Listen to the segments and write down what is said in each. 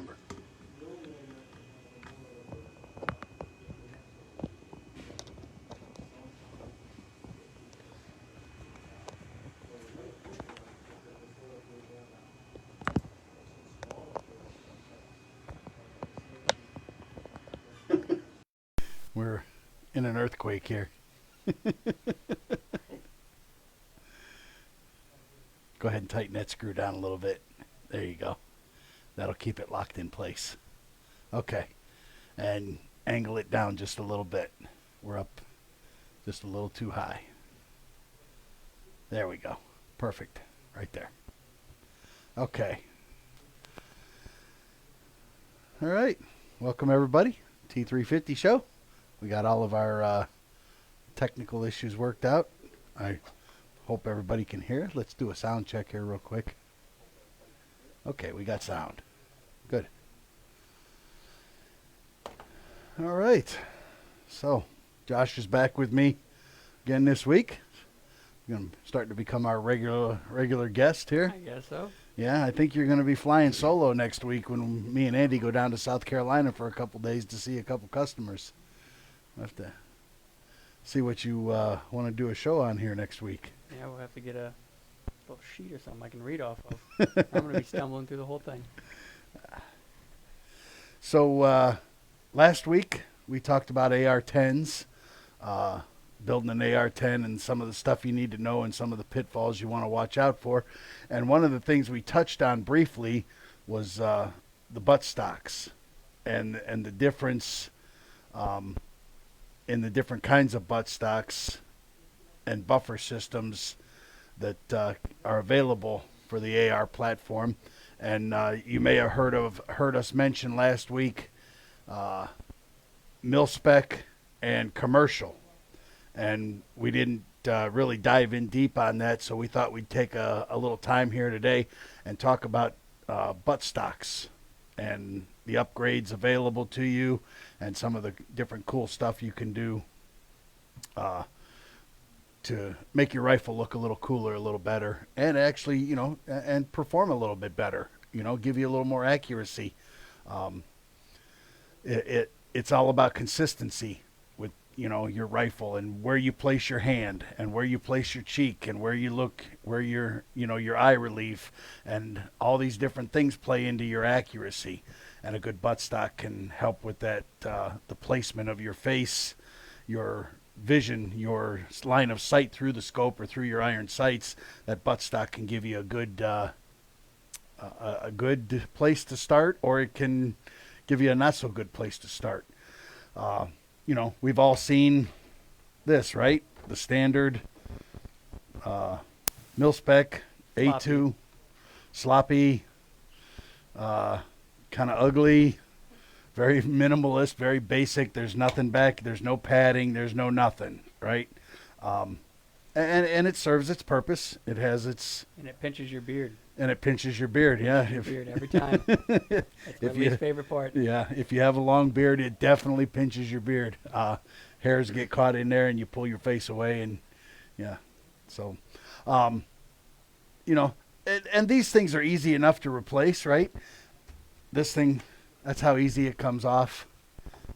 remember. We're in an earthquake here. Go ahead and tighten that screw down a little bit. There you go. That'll keep it locked in place. Okay. And angle it down just a little bit. We're up just a little too high. There we go. Perfect. Right there. Okay. All right. Welcome, everybody. T350 show. We got all of our technical issues worked out. I hope everybody can hear. Let's do a sound check here real quick. Okay, we got sound. Good. All right. So, Josh is back with me again this week. You're going to start to become our regular guest here. I guess so. Yeah, I think you're going to be flying solo next week when me and Andy go down to South Carolina for a couple days to see a couple customers. We'll have to see what you want to do a show on here next week. Yeah, we'll have to get a little sheet or something I can read off of. I'm going to be stumbling through the whole thing. So last week we talked about AR-10s, building an AR-10 and some of the stuff you need to know and some of the pitfalls you want to watch out for. And one of the things we touched on briefly was the buttstocks and the difference in the different kinds of buttstocks and buffer systems that are available for the AR platform. And you may have heard us mention last week mil-spec and commercial. And we didn't really dive in deep on that, so we thought we'd take a little time here today and talk about buttstocks and the upgrades available to you and some of the different cool stuff you can do to make your rifle look a little cooler, a little better, and actually, and perform a little bit better, give you a little more accuracy. It's all about consistency with, your rifle and where you place your hand and where you place your cheek and where you look, where your eye relief and all these different things play into your accuracy. And a good buttstock can help with that, the placement of your face, your vision, your line of sight through the scope or through your iron sights. That buttstock can give you a good place to start, or it can give you a not so good place to start. We've all seen this, right? The standard mil-spec A2, sloppy, kind of ugly, very minimalist, very basic. There's nothing back. There's no padding. There's no nothing, right? And it serves its purpose. It has its... And it pinches your beard. And it pinches your beard, yeah. Your beard every time. That's my least favorite part. Yeah, if you have a long beard, it definitely pinches your beard. Hairs get caught in there, and you pull your face away, and yeah. So, and these things are easy enough to replace, right? This thing, that's how easy it comes off.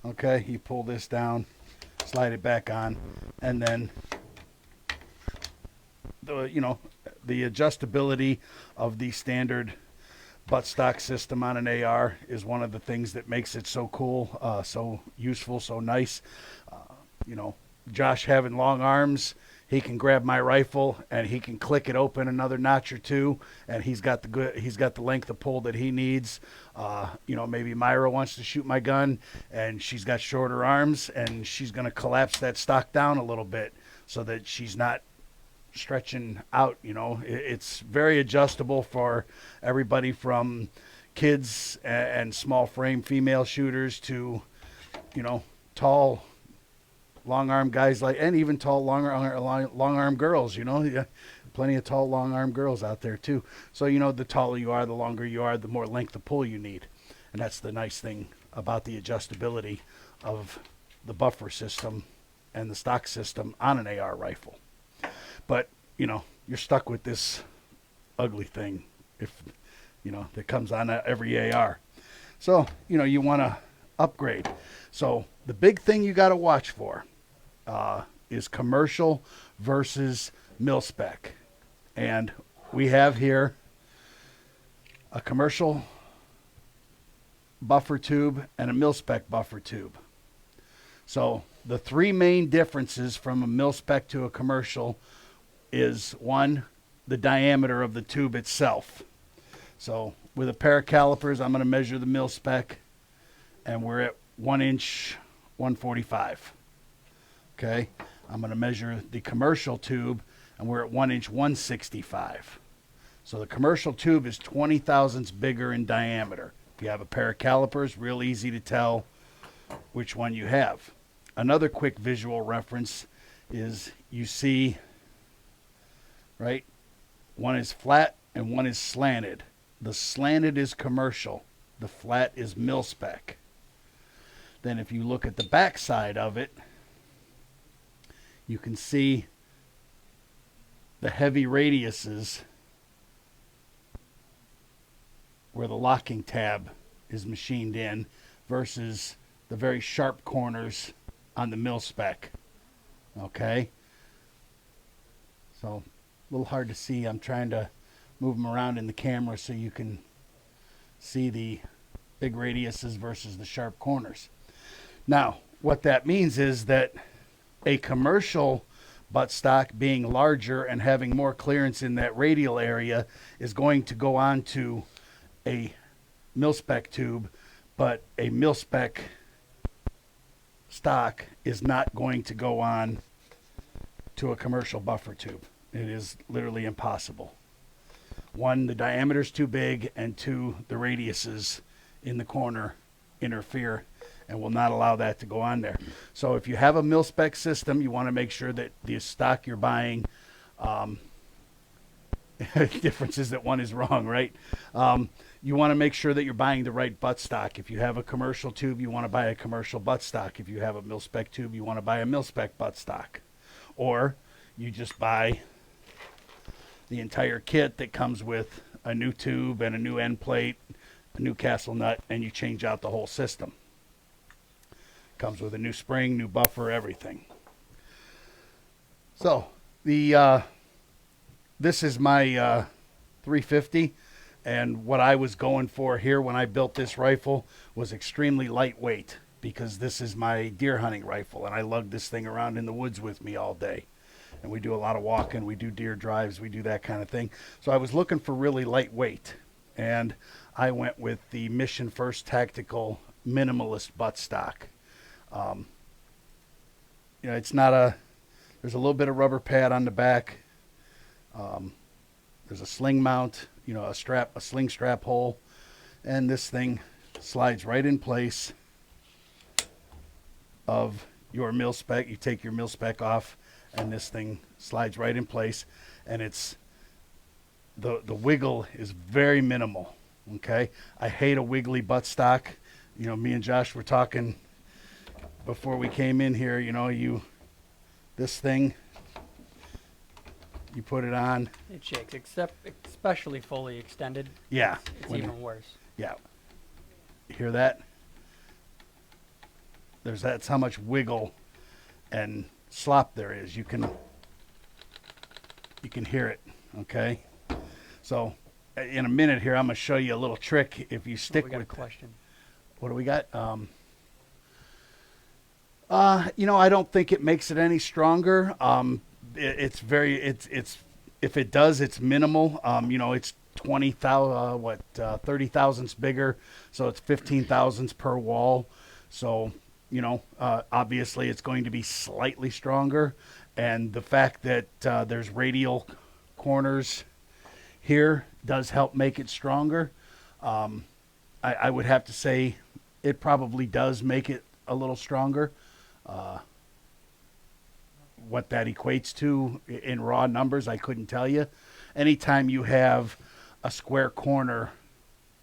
Okay, you pull this down, slide it back on, and then the adjustability of the standard buttstock system on an AR is one of the things that makes it so cool, so useful, so nice. Josh having long arms, he can grab my rifle and he can click it open another notch or two, and he's got the length of pull that he needs. Maybe Myra wants to shoot my gun and she's got shorter arms, and she's going to collapse that stock down a little bit so that she's not stretching out. It's very adjustable for everybody from kids and small frame female shooters to tall long arm guys, and even tall long arm girls. Yeah, plenty of tall long arm girls out there too. So the taller you are, the longer you are, the more length of pull you need. And that's the nice thing about the adjustability of the buffer system and the stock system on an AR rifle. But, you're stuck with this ugly thing that comes on every AR. So, you want to upgrade. So the big thing you got to watch for is commercial versus mil-spec. And we have here a commercial buffer tube and a mil-spec buffer tube. So the three main differences from a mil-spec to a commercial is, one, the diameter of the tube itself. So with a pair of calipers, I'm going to measure the mil-spec, and we're at 1 inch 145. Okay, I'm going to measure the commercial tube, and we're at 1 inch 165. So the commercial tube is 20 thousandths bigger in diameter. If you have a pair of calipers, real easy to tell which one you have. Another quick visual reference is you see, right, one is flat and one is slanted. The slanted is commercial. The flat is mil-spec. Then if you look at the back side of it, you can see the heavy radiuses where the locking tab is machined in versus the very sharp corners on the mil-spec. Okay? So, a little hard to see. I'm trying to move them around in the camera so you can see the big radiuses versus the sharp corners. Now, what that means is that a commercial buttstock, being larger and having more clearance in that radial area, is going to go on to a mil-spec tube, but a mil-spec stock is not going to go on to a commercial buffer tube. It is literally impossible. One, the diameter is too big, and two, the radiuses in the corner interfere and will not allow that to go on there. So if you have a mil-spec system, you want to make sure that the stock you're buying, difference is that one is wrong, right? You want to make sure that you're buying the right buttstock. If you have a commercial tube, you want to buy a commercial buttstock. If you have a mil-spec tube, you want to buy a mil-spec buttstock. Or you just buy the entire kit that comes with a new tube and a new end plate, a new castle nut, and you change out the whole system. Comes with a new spring, new buffer, everything. So this is my 350, and what I was going for here when I built this rifle was extremely lightweight, because this is my deer hunting rifle, and I lug this thing around in the woods with me all day. And we do a lot of walking, we do deer drives, we do that kind of thing. So I was looking for really lightweight, and I went with the Mission First Tactical Minimalist buttstock. It's not there's a little bit of rubber pad on the back. There's a sling mount, a sling strap hole, and this thing slides right in place of your mil-spec. You take your mil-spec off, and this thing slides right in place, and it's the wiggle is very minimal. Okay, I hate a wiggly buttstock. Me and Josh were talking before we came in here. This thing, you put it on. It shakes, especially fully extended. Yeah, It's even worse. Yeah, you hear that? That's how much wiggle and slop there is. You can hear it. Okay, so in a minute here, I'm gonna show you a little trick. If you stick we got with a question. What do we got? I don't think it makes it any stronger. It's if it does, it's minimal. It's 30 thousandths bigger, so it's 15 thousandths per wall. So, obviously it's going to be slightly stronger, and the fact that there's radial corners here does help make it stronger. I would have to say it probably does make it a little stronger. What that equates to in raw numbers, I couldn't tell you. Anytime you have a square corner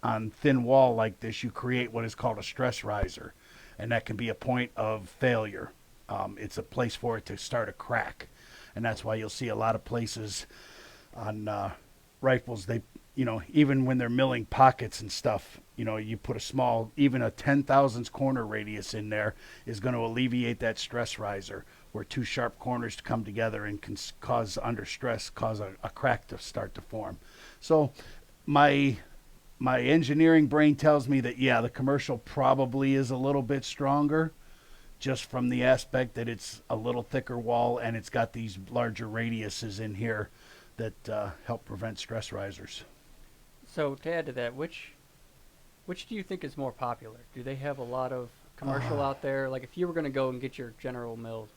on thin wall like this, you create what is called a stress riser, and that can be a point of failure. It's a place for it to start a crack, and that's why you'll see a lot of places on rifles, they, even when they're milling pockets and stuff, you know, you put a small, even a 10 thousandths corner radius in there is going to alleviate that stress riser where two sharp corners come together and can cause, under stress, cause a crack to start to form. So my engineering brain tells me that, yeah, the commercial probably is a little bit stronger just from the aspect that it's a little thicker wall and it's got these larger radiuses in here that help prevent stress risers. So to add to that, which do you think is more popular? Do they have a lot of commercial out there? Like if you were going to go and get your General Mill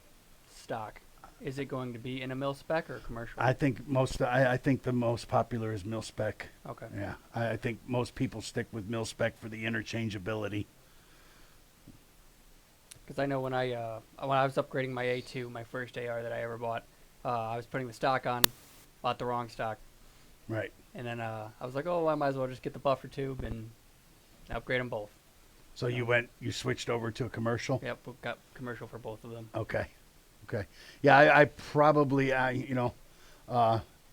stock, is it going to be in a mil-spec or a commercial? I think I think the most popular is mil-spec. Okay. Yeah, I think most people stick with mil-spec for the interchangeability. Because I know when I was upgrading my A2, my first AR that I ever bought, I was putting the stock on, bought the wrong stock, Right. and then I was like, oh, I might as well just get the buffer tube and upgrade them both. So you switched over to a commercial? Yep, we got commercial for both of them. Okay. Okay. Yeah, I probably,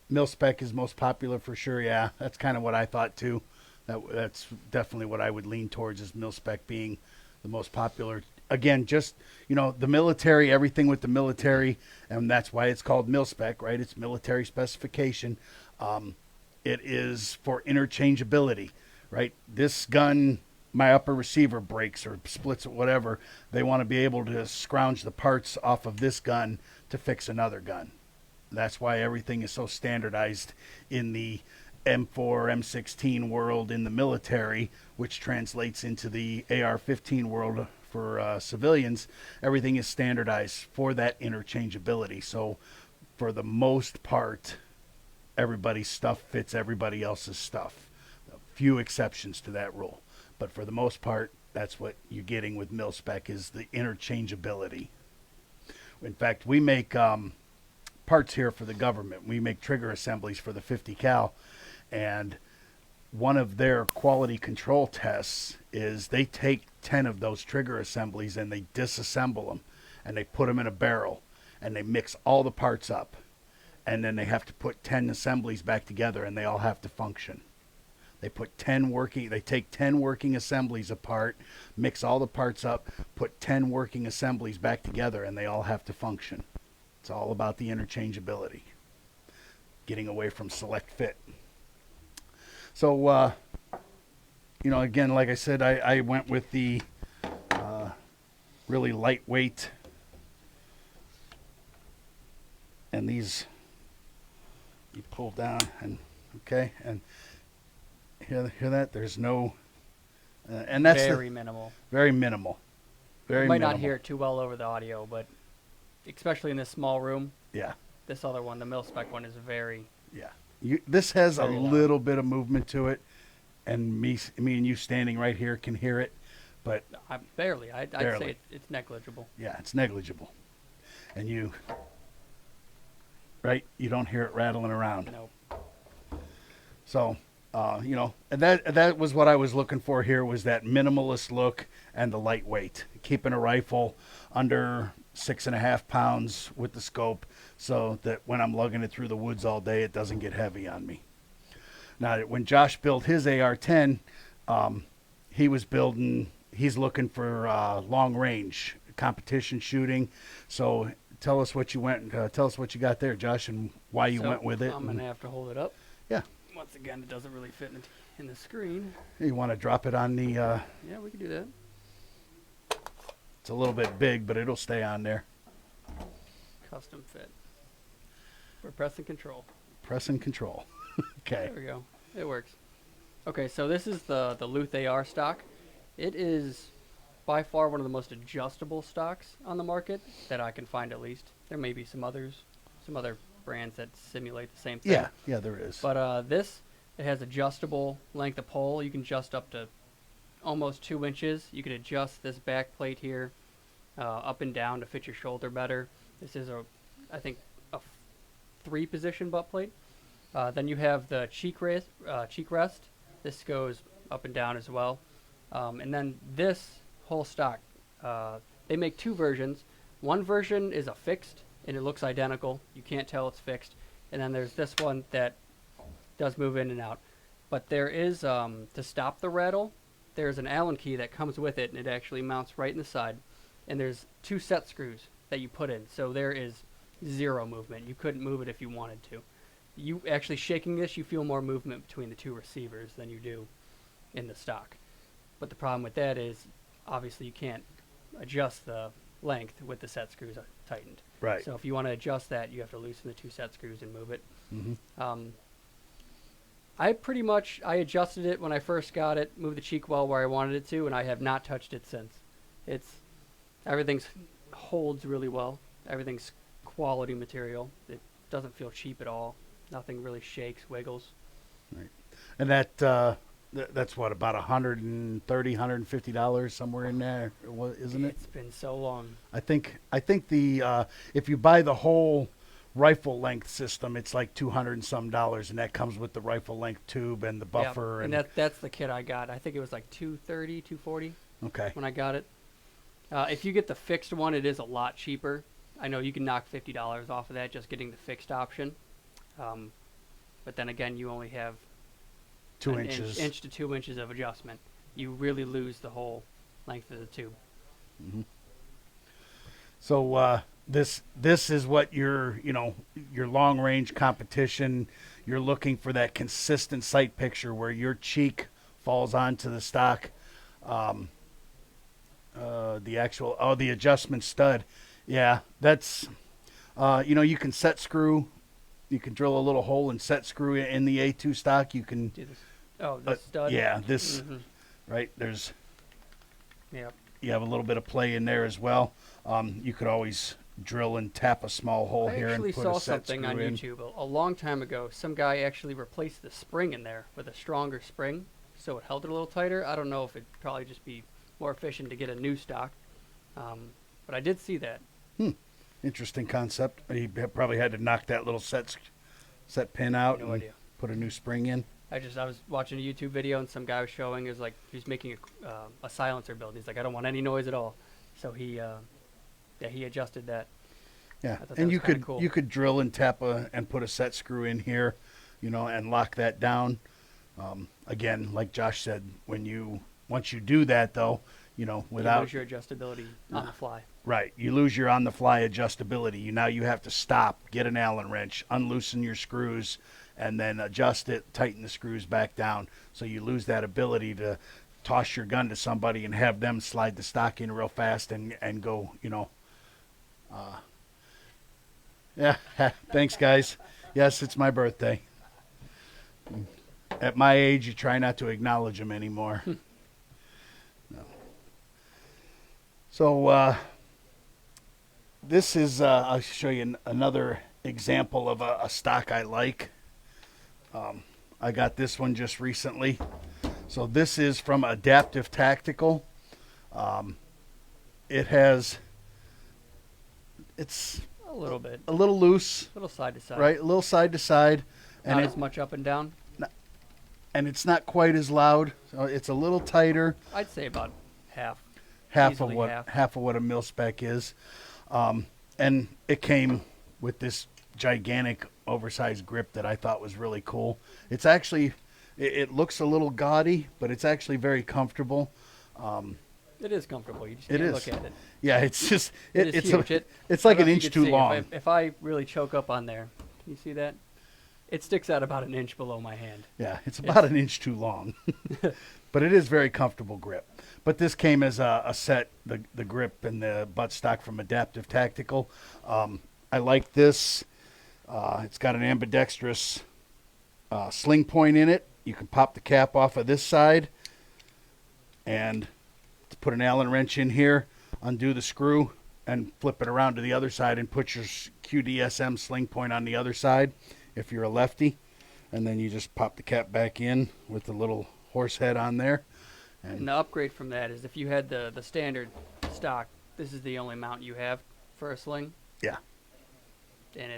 mil-spec is most popular for sure. Yeah, that's kind of what I thought too. That's definitely what I would lean towards, is mil-spec being the most popular. Again, just, the military, everything with the military, and that's why it's called mil-spec, right? It's military specification. It is for interchangeability, right? This gun, my upper receiver breaks or splits or whatever, they want to be able to scrounge the parts off of this gun to fix another gun. That's why everything is so standardized in the M4, M16 world in the military, which translates into the AR-15 world for civilians. Everything is standardized for that interchangeability. So for the most part, everybody's stuff fits everybody else's stuff. A few exceptions to that rule. But for the most part, that's what you're getting with mil-spec, is the interchangeability. In fact, we make parts here for the government. We make trigger assemblies for the 50 cal, and one of their quality control tests is they take 10 of those trigger assemblies and they disassemble them and they put them in a barrel and they mix all the parts up, and then they have to put 10 assemblies back together and they all have to function. They take 10 working assemblies apart, mix all the parts up, put 10 working assemblies back together, and they all have to function. It's all about the interchangeability, getting away from select fit. So, again, like I said, I went with the really lightweight, and these you pull down and and hear that? There's no, and that's very minimal. Very minimal. You might not hear it too well over the audio, but especially in this small room. Yeah. This other one, the mil-spec one, is very. Yeah. This has a very loud. little bit of movement to it, and me and you standing right here can hear it, but Barely. I'd Barely. say it's negligible. yeah, it's negligible. And you don't hear it rattling around. Nope. So, and that was what I was looking for here, was that minimalist look and the lightweight, keeping a rifle under 6.5 pounds with the scope, so that when I'm lugging it through the woods all day, it doesn't get heavy on me. Now, when Josh built his AR-10, he's looking for long range competition shooting. So tell us what you got there, Josh, and why you went with it. I'm gonna have to hold it up. Yeah. Once again, it doesn't really fit in the screen. You want to drop it on the? Yeah, we can do that. It's a little bit big, but it'll stay on there. Custom fit. We're pressing control. Press and control. Okay. There we go. It works. Okay, so this is the Luth AR stock. It is by far one of the most adjustable stocks on the market that I can find, at least. There may be some other brands that simulate the same thing. Yeah, there is. But it has adjustable length of pole. You can adjust up to almost 2 inches. You can adjust this back plate here up and down to fit your shoulder better. This is I think a 3-position butt plate. Then you have the cheek rest. This goes up and down as well. And then this whole stock, they make 2 versions. One version is a fixed, and it looks identical. You can't tell it's fixed. And then there's this one that does move in and out. But there is, to stop the rattle, there's an Allen key that comes with it, and it actually mounts right in the side. And there's 2 set screws that you put in, so there is 0 movement. You couldn't move it if you wanted to. You actually shaking this, you feel more movement between the 2 receivers than you do in the stock. But the problem with that is, obviously, you can't adjust the length with the set screws tightened. Right. So if you want to adjust that, you have to loosen the 2 set screws and move it. Mm-hmm. I adjusted it when I first got it, moved the cheek well where I wanted it to, and I have not touched it since. Everything's holds really well. Everything's quality material. It doesn't feel cheap at all. Nothing really shakes, wiggles. Right. And that's what, about $130, $150 somewhere in there, isn't it? It's been so long. I think the if you buy the whole rifle length system, it's like $200 and some, and that comes with the rifle length tube and the buffer. Yeah, and that's the kit I got. I think it was like $230, $240 Okay. when I got it. If you get the fixed one, it is a lot cheaper. I know you can knock $50 off of that just getting the fixed option. But then again, you only have 2 inches. inch to 2 inches of adjustment. You really lose the whole length of the tube. Mm-hmm. So this is what your long range competition. You're looking for that consistent sight picture where your cheek falls onto the stock. The adjustment stud. Yeah, that's you can set screw. You can drill a little hole and set screw in the A2 stock. You can Do this. Oh, the stud. Yeah, this Mm-hmm. right there's. Yeah. You have a little bit of play in there as well. You could always drill and tap a small hole I here and actually put saw a set something screw on in. YouTube a long time ago. Some guy actually replaced the spring in there with a stronger spring, so it held it a little tighter. I don't know if it'd probably just be more efficient to get a new stock, but I did see that. Interesting concept. He probably had to knock that little set pin out No and idea. put a new spring in. I was watching a YouTube video and some guy was showing is like he's making a silencer build. He's like, I don't want any noise at all, so he adjusted that. Yeah, thought that and was you kinda could cool. you could drill and tap and put a set screw in here, and lock that down. Again, like Josh said, once you do that though, without you lose your adjustability on the fly. right, you lose your on the fly adjustability. You have to stop, get an Allen wrench, unloosen your screws, and then adjust it, tighten the screws back down. So you lose that ability to toss your gun to somebody and have them slide the stock in real fast and go, yeah, thanks guys. Yes, it's my birthday. At my age, you try not to acknowledge them anymore. No. So this is, I'll show you another example of a stock I like. I got this one just recently. So this is from Adaptive Tactical. It's A little bit, a little loose, a little side to side. right? A little side to side. Not And as much up and down. and it's not quite as loud. So it's a little tighter. I'd say about half. half Easily of what a mil-spec is. And it came with this gigantic oversized grip that I thought was really cool. It's actually, it looks a little gaudy, but it's actually very comfortable. It is comfortable. You just It can't is. look at it. Yeah, it's just, It is huge. it's like I an don't know if inch you could too see. long. If I really choke up on there, can you see that? It sticks out about an inch below my hand. Yeah, it's about an inch too long. But it is very comfortable grip. But this came as a set, the grip and the buttstock from Adaptive Tactical. I like this. It's got an ambidextrous sling point in it. You can pop the cap off of this side and to put an Allen wrench in here, undo the screw, and flip it around to the other side and put your QDSM sling point on the other side if you're a lefty. And then you just pop the cap back in with the little horse head on there. And the upgrade from that is if you had the standard stock, this is the only mount you have for a sling. Yeah. And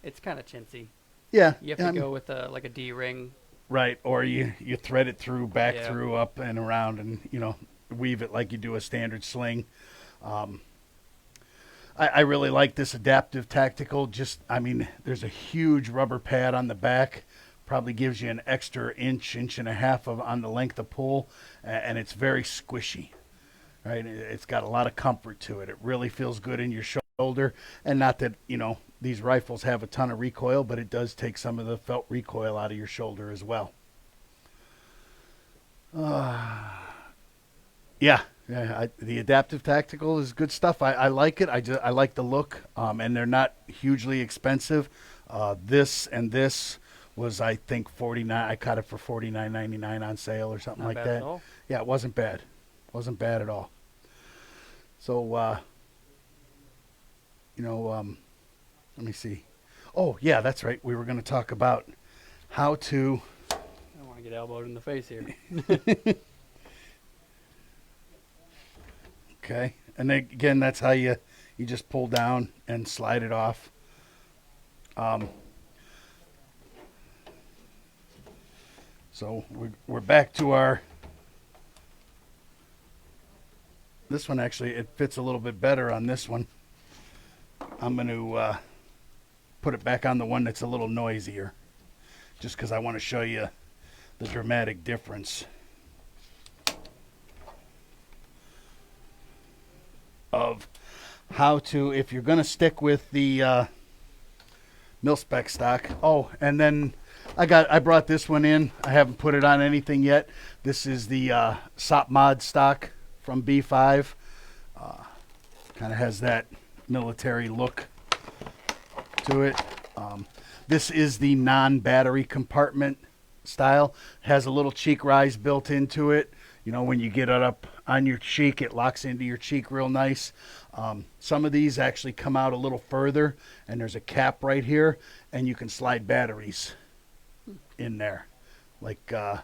it's kind of chintzy. Yeah. You have to go with like a D-ring. Right, or you thread it through, back Yeah. through, up and around, and weave it like you do a standard sling. I really like this Adaptive Tactical. There's a huge rubber pad on the back, probably gives you an extra inch, inch and a half on the length of pull, and it's very squishy. Right? It's got a lot of comfort to it. It really feels good in your shoulder, and not that these rifles have a ton of recoil, but it does take some of the felt recoil out of your shoulder as well. Yeah, the adaptive tactical is good stuff. I like it. I like the look, and they're not hugely expensive. This and this was, I think, 49. I caught it for $49.99 on sale or something Not like bad that. at all. Yeah, it wasn't bad. Wasn't bad at all. So, let me see. Oh, yeah, that's right. We were going to talk about how to. I don't want to get elbowed in the face here. Okay, and then, again, that's how you just pull down and slide it off. So we're back to our. This one actually, it fits a little bit better on this one. I'm going to put it back on the one that's a little noisier, just because I want to show you the dramatic difference of how to, if you're going to stick with the mil-spec stock. Oh, and then I brought this one in. I haven't put it on anything yet. This is the SOP mod stock from B5. Kind of has that military look to it. This is the non-battery compartment style. Has a little cheek rise built into it. When you get it up on your cheek, it locks into your cheek real nice. Some of these actually come out a little further, and there's a cap right here, and you can slide batteries in there, like AA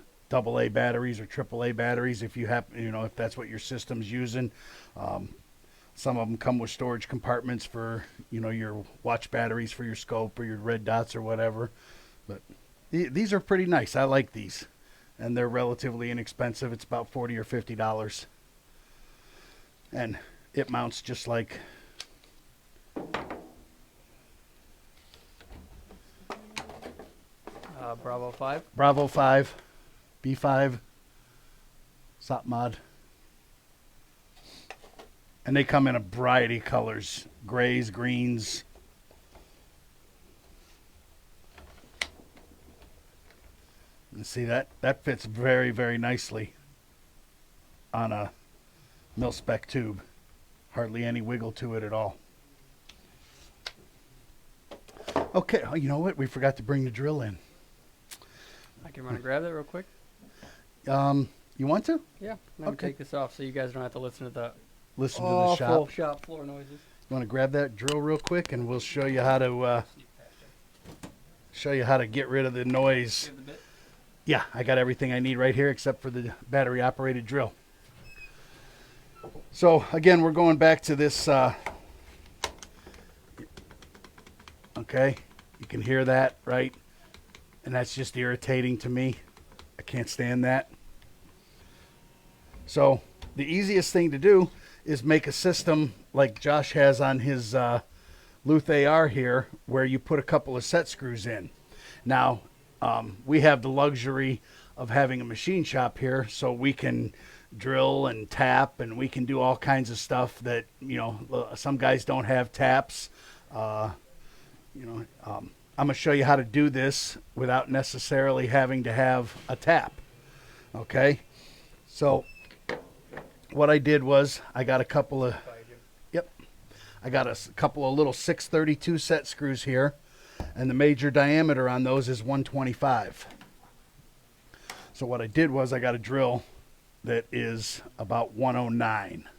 batteries or AAA batteries, if you have, if that's what your system's using. Some of them come with storage compartments for, your watch batteries for your scope or your red dots or whatever. But these are pretty nice. I like these, and they're relatively inexpensive. It's about $40 or $50, and it mounts just like Bravo 5. Bravo 5, B5, SOP mod. And they come in a variety of colors, grays, greens. And see, that fits very, very nicely on a mil-spec tube. Hardly any wiggle to it at all. Okay, oh, you know what? We forgot to bring the drill in. I can run and grab that real quick. You want to? Yeah, let me take this off so you guys don't have to listen to the Listen to the awful shop. shop floor noises. You want to grab that drill real quick, and we'll show you how to get rid of the noise. Yeah, I got everything I need right here except for the battery operated drill. So again, we're going back to this. Okay, you can hear that, right? And that's just irritating to me. I can't stand that. So the easiest thing to do is make a system like Josh has on his Luth AR here, where you put a couple of set screws in. Now, we have the luxury of having a machine shop here, so we can drill and tap, and we can do all kinds of stuff that, some guys don't have taps. I'm going to show you how to do this without necessarily having to have a tap. Okay? So what I did was I got a couple of little 632 set screws here, and the major diameter on those is 125. So what I did was I got a drill that is about 109.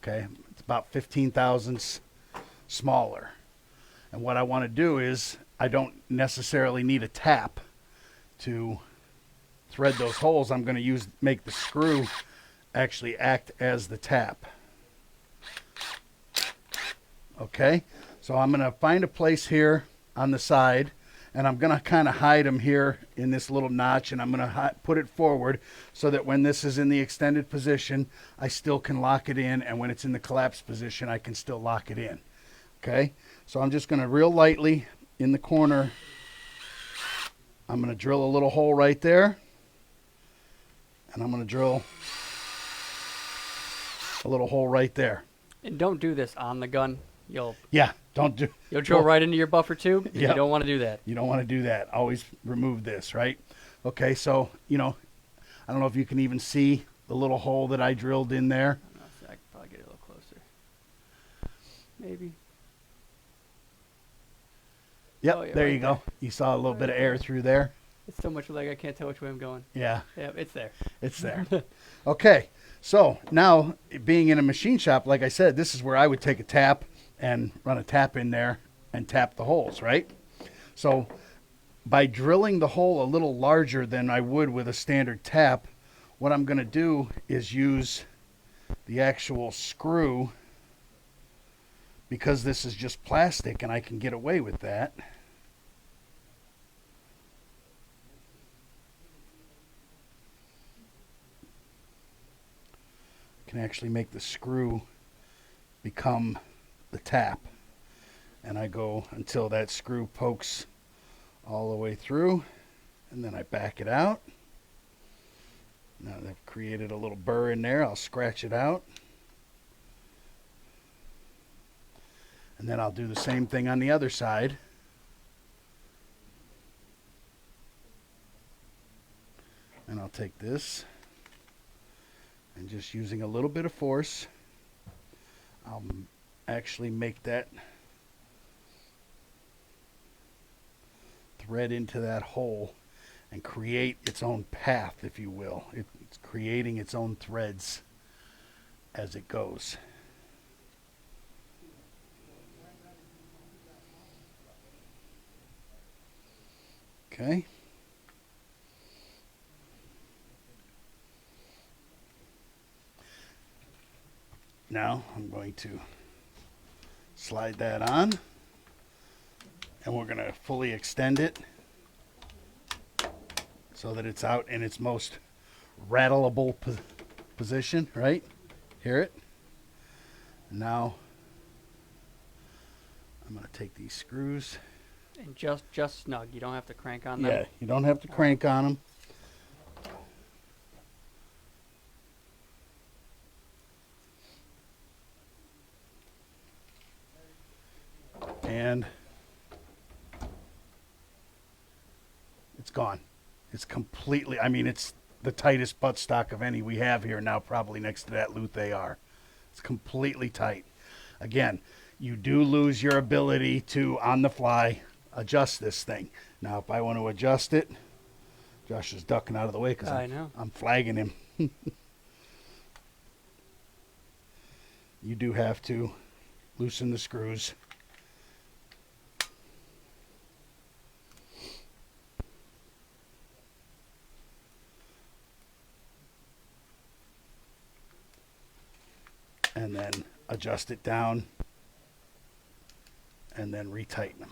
Okay, it's about 15 thousandths smaller. And what I want to do is, I don't necessarily need a tap to thread those holes. I'm going to make the screw actually act as the tap. Okay, so I'm going to find a place here on the side, and I'm going to kind of hide them here in this little notch, and I'm going to put it forward so that when this is in the extended position, I still can lock it in, and when it's in the collapsed position, I can still lock it in. Okay, so I'm just going to real lightly in the corner I'm going to drill a little hole right there. And I'm going to drill a little hole right there. And don't do this on the gun. You'll Don't do. drill right into your buffer tube. And Yep. You don't want to do that. You don't want to do that. Always remove this, right? Okay, so, I don't know if you can even see the little hole that I drilled in there. I can probably get it a little closer. Maybe. Yep, Oh, yeah, there right you go. You saw a little bit of air through there. It's so much like I can't tell which way I'm going. Yeah, Yeah, it's there. it's there. Okay, so now being in a machine shop, like I said, this is where I would take a tap and run a tap in there and tap the holes, right? So by drilling the hole a little larger than I would with a standard tap, what I'm going to do is use the actual screw, because this is just plastic and I can get away with that. Can actually make the screw become the tap, and I go until that screw pokes all the way through, and then I back it out. Now that I've created a little burr in there, I'll scratch it out, and then I'll do the same thing on the other side. And I'll take this, and just using a little bit of force, I'll actually make that thread into that hole and create its own path, if you will. It's creating its own threads as it goes. Okay. Now I'm going to slide that on, and we're going to fully extend it so that it's out in its most rattleable position, right? Hear it? Now I'm going to take these screws. And just snug. You don't have to crank on them. Yeah, you don't have to crank on them. And it's gone. It's completely, I mean, it's the tightest buttstock of any we have here now, probably next to that Luth AR. It's completely tight. Again, you do lose your ability to, on the fly, adjust this thing. Now, if I want to adjust it, Josh is ducking out of the way because I'm flagging him. You do have to loosen the screws. And then adjust it down and then retighten them.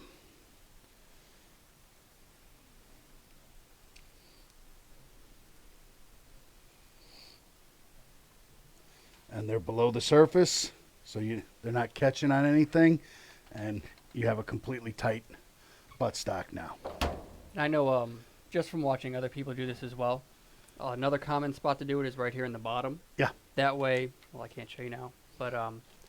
And they're below the surface, so they're not catching on anything, and you have a completely tight buttstock now. And I know just from watching other people do this as well, another common spot to do it is right here in the bottom. Yeah. That way, well, I can't show you now, but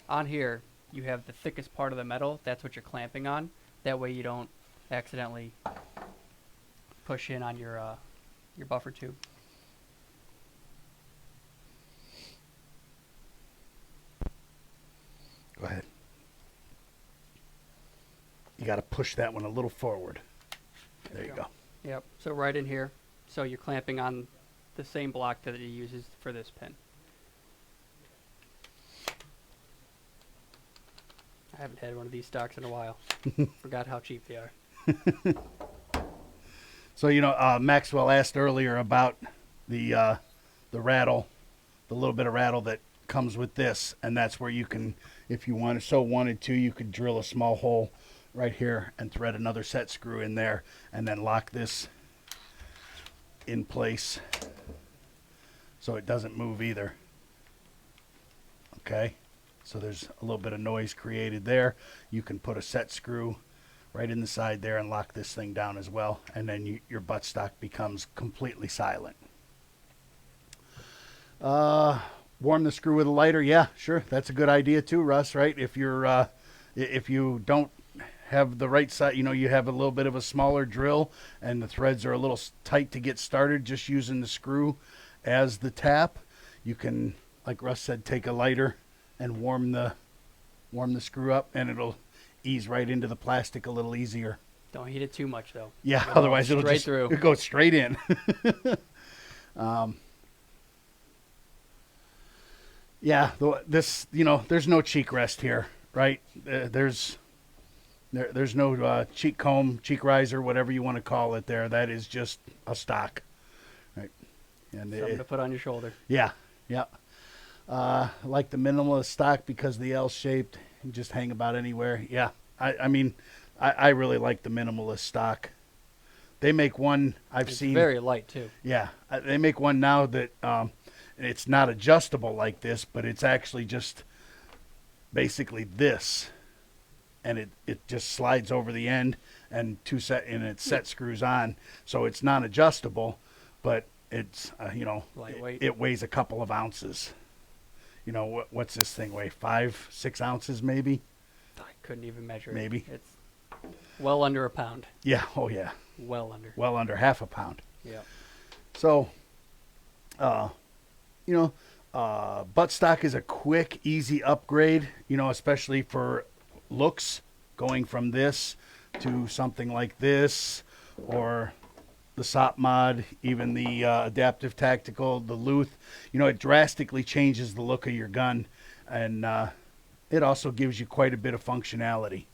on here you have the thickest part of the metal. That's what you're clamping on. That way you don't accidentally push in on your buffer tube. Go ahead. You got to push that one a little forward. There you go. Yep. So right in here. So you're clamping on the same block that it uses for this pin. I haven't had one of these stocks in a while. Forgot how cheap they are. So, Maxwell asked earlier about the rattle, the little bit of rattle that comes with this, and that's where you can, if you wanted to, you could drill a small hole right here and thread another set screw in there and then lock this in place so it doesn't move either. Okay, so there's a little bit of noise created there. You can put a set screw right in the side there and lock this thing down as well. And then your buttstock becomes completely silent. Warm the screw with a lighter. Yeah, sure. That's a good idea too, Russ, right? If you don't have the right side, you have a little bit of a smaller drill and the threads are a little tight to get started, just using the screw as the tap, you can, like Russ said, take a lighter and warm the screw up, and it'll ease right into the plastic a little easier. Don't heat it too much though. Yeah, otherwise it'll just go straight in. Yeah, there's no cheek rest here, right? There's no cheek comb, cheek riser, whatever you want to call it there. That is just a stock, right? And something to put on your shoulder. Yeah, yeah. I like the minimalist stock because the L-shaped, you just hang about anywhere. Yeah, I mean, I really like the minimalist stock. They make one It's very light too. Yeah, they make one now that it's not adjustable like this, but it's actually just basically this, and it just slides over the end and it set screws on, so it's not adjustable, but it's lightweight. It weighs a couple of ounces. What's this thing weigh? 5-6 ounces maybe? I couldn't even measure it. Maybe. It's well under a pound. Yeah. Oh yeah. Well under. Well under half a pound. Yeah. So, buttstock is a quick, easy upgrade, especially for looks, going from this to something like this, or the SOP mod, even the adaptive tactical, the Luth. It drastically changes the look of your gun, and it also gives you quite a bit of functionality.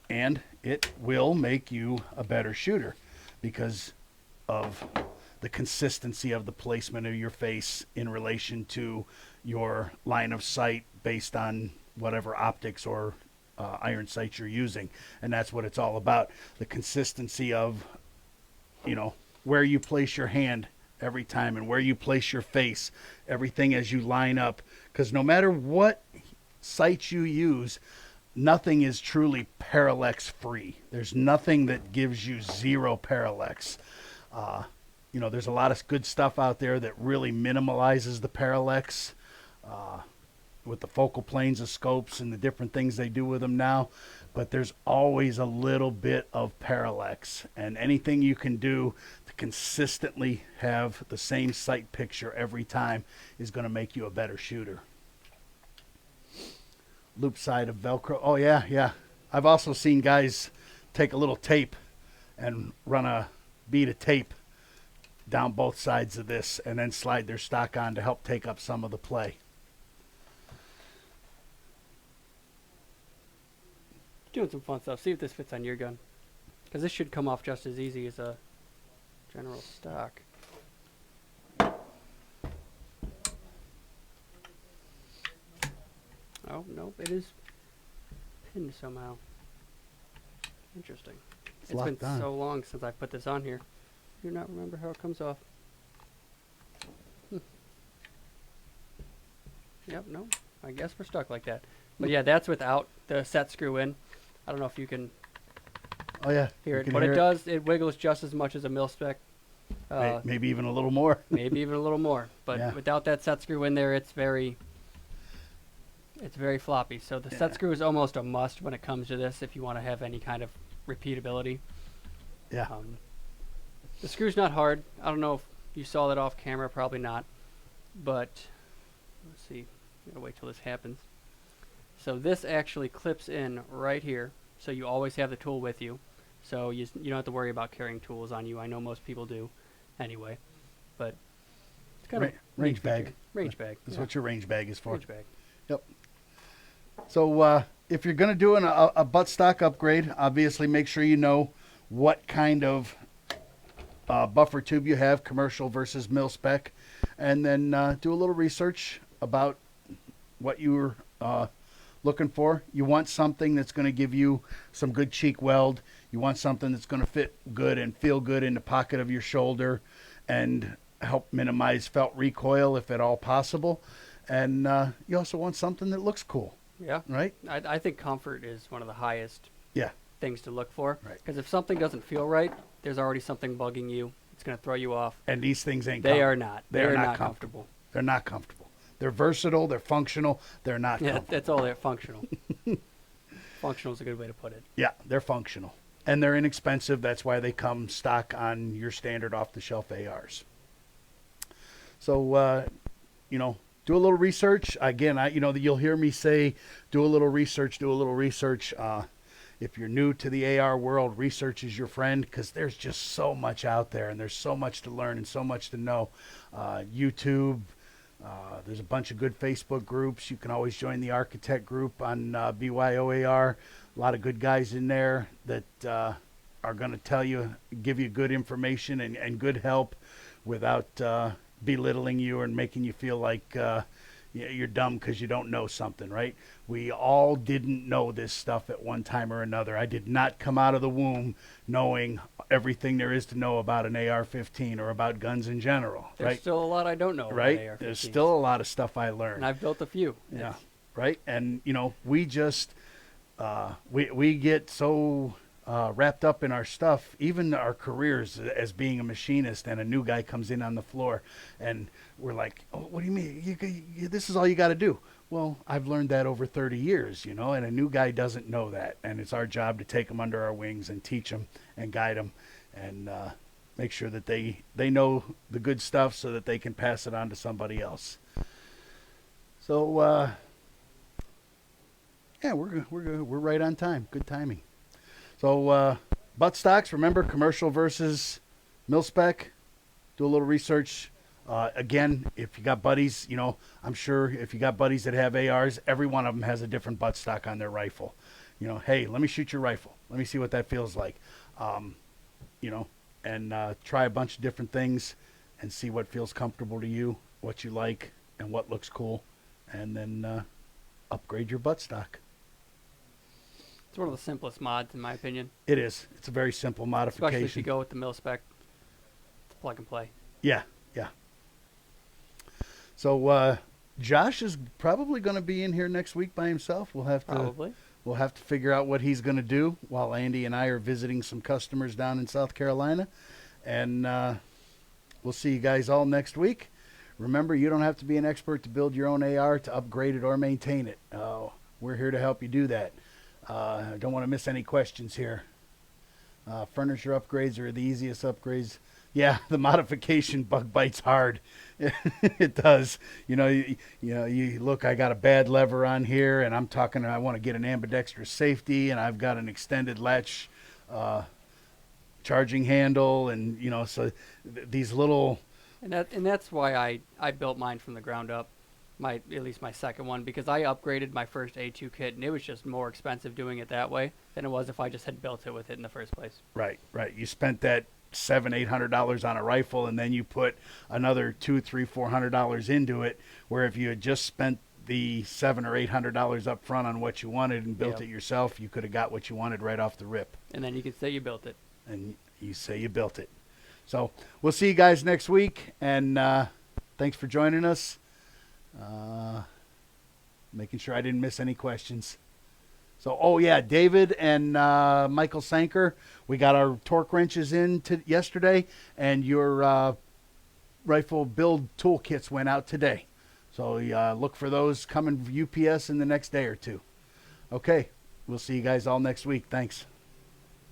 And it will make you a better shooter because of the consistency of the placement of your face in relation to your line of sight based on whatever optics or iron sights you're using. And that's what it's all about. The consistency of, where you place your hand every time and where you place your face, everything as you line up. Because no matter what sights you use, nothing is truly parallax free. There's nothing that gives you zero parallax. There's a lot of good stuff out there that really minimalizes the parallax with the focal planes of scopes and the different things they do with them now. But there's always a little bit of parallax. And anything you can do to consistently have the same sight picture every time is going to make you a better shooter. Loop side of Velcro. Oh, yeah. I've also seen guys take a little tape and run a bead of tape down both sides of this and then slide their stock on to help take up some of the play. Doing some fun stuff. See if this fits on your gun, because this should come off just as easy as a general stock. Oh, nope, it is pinned somehow. Interesting. It's been so long since I put this on here. I do not remember how it comes off. Yep, no. I guess we're stuck like that. But yeah, that's without the set screw in. I don't know if you can hear it. But it does. It wiggles just as much as a mil-spec. Maybe even a little more. Maybe even a little more. But without that set screw in there, it's very floppy. So the set screw is almost a must when it comes to this if you want to have any kind of repeatability. Yeah. The screw's not hard. I don't know if you saw that off camera. Probably not. But let's see. I'm going to wait till this happens. So this actually clips in right here. So you always have the tool with you. So you don't have to worry about carrying tools on you. I know most people do anyway. But it's kind of range bag. Range bag. That's what your range bag is for. Range bag. Yep. So if you're going to do a buttstock upgrade, obviously make sure you know what kind of buffer tube you have, commercial versus mil-spec, and then do a little research about what you're looking for. You want something that's going to give you some good cheek weld. You want something that's going to fit good and feel good in the pocket of your shoulder and help minimize felt recoil if at all possible. And you also want something that looks cool. Yeah. right? I think comfort is one of the highest Yeah, things to look for. Right. Because if something doesn't feel right, there's already something bugging you. It's going to throw you off. and these things ain't. They are not. They are not comfortable. They're not comfortable. They're versatile. They're functional. They're not. Yeah, comfortable. that's all they're functional. Functional is a good way to put it. Yeah, they're functional. And they're inexpensive. That's why they come stock on your standard off-the-shelf ARs. So, do a little research. Again, you'll hear me say, do a little research, do a little research. If you're new to the AR world, research is your friend because there's just so much out there and there's so much to learn and so much to know. YouTube, there's a bunch of good Facebook groups. You can always join the architect group on BYOAR. A lot of good guys in there that are going to tell you, give you good information and good help without belittling you and making you feel like you're dumb because you don't know something, right? We all didn't know this stuff at one time or another. I did not come out of the womb knowing everything there is to know about an AR-15 or about guns in general, There's right? still a lot I don't know about Right? AR-15s. There's still a lot of stuff I learned. And I've built a few. Yeah, right? And, we just, we get so wrapped up in our stuff, even our careers as being a machinist, and a new guy comes in on the floor and we're like, oh, what do you mean? This is all you got to do. Well, I've learned that over 30 years, and a new guy doesn't know that. And it's our job to take them under our wings and teach them and guide them and make sure that they know the good stuff so that they can pass it on to somebody else. So, yeah, we're right on time. Good timing. So, Buttstocks, remember, commercial versus mil-spec. Do a little research. Again, if you got buddies, I'm sure if you got buddies that have ARs, every one of them has a different buttstock on their rifle. Hey, let me shoot your rifle. Let me see what that feels like. And try a bunch of different things and see what feels comfortable to you, what you like, and what looks cool. And then upgrade your buttstock. It's one of the simplest mods, in my opinion. It is. It's a very simple modification. Especially if you go with the mil-spec. It's plug and play. Yeah, yeah. So Josh is probably going to be in here next week by himself. We'll have to figure out what he's going to do while Andy and I are visiting some customers down in South Carolina. And we'll see you guys all next week. Remember, you don't have to be an expert to build your own AR, to upgrade it or maintain it. We're here to help you do that. I don't want to miss any questions here. Furniture upgrades are the easiest upgrades. Yeah, the modification bug bites hard. It does. You look, I got a bad lever on here, and I want to get an ambidextrous safety, and I've got an extended latch charging handle, and so these little. And that's why I built mine from the ground up. At least my second one, because I upgraded my first A2 kit, and it was just more expensive doing it that way than it was if I just had built it with it in the first place. Right. You spent that $700-800 on a rifle, and then you put another $200-300-400 into it, where if you had just spent the $700 or $800 up front on what you wanted and built it yourself, you could have got what you wanted right off the rip. And then you could say you built it. And you say you built it. So we'll see you guys next week, and thanks for joining us. Making sure I didn't miss any questions. So, David and Michael Sanker, we got our torque wrenches in yesterday, and your rifle build toolkits went out today. So look for those coming UPS in the next day or two. Okay, we'll see you guys all next week. Thanks.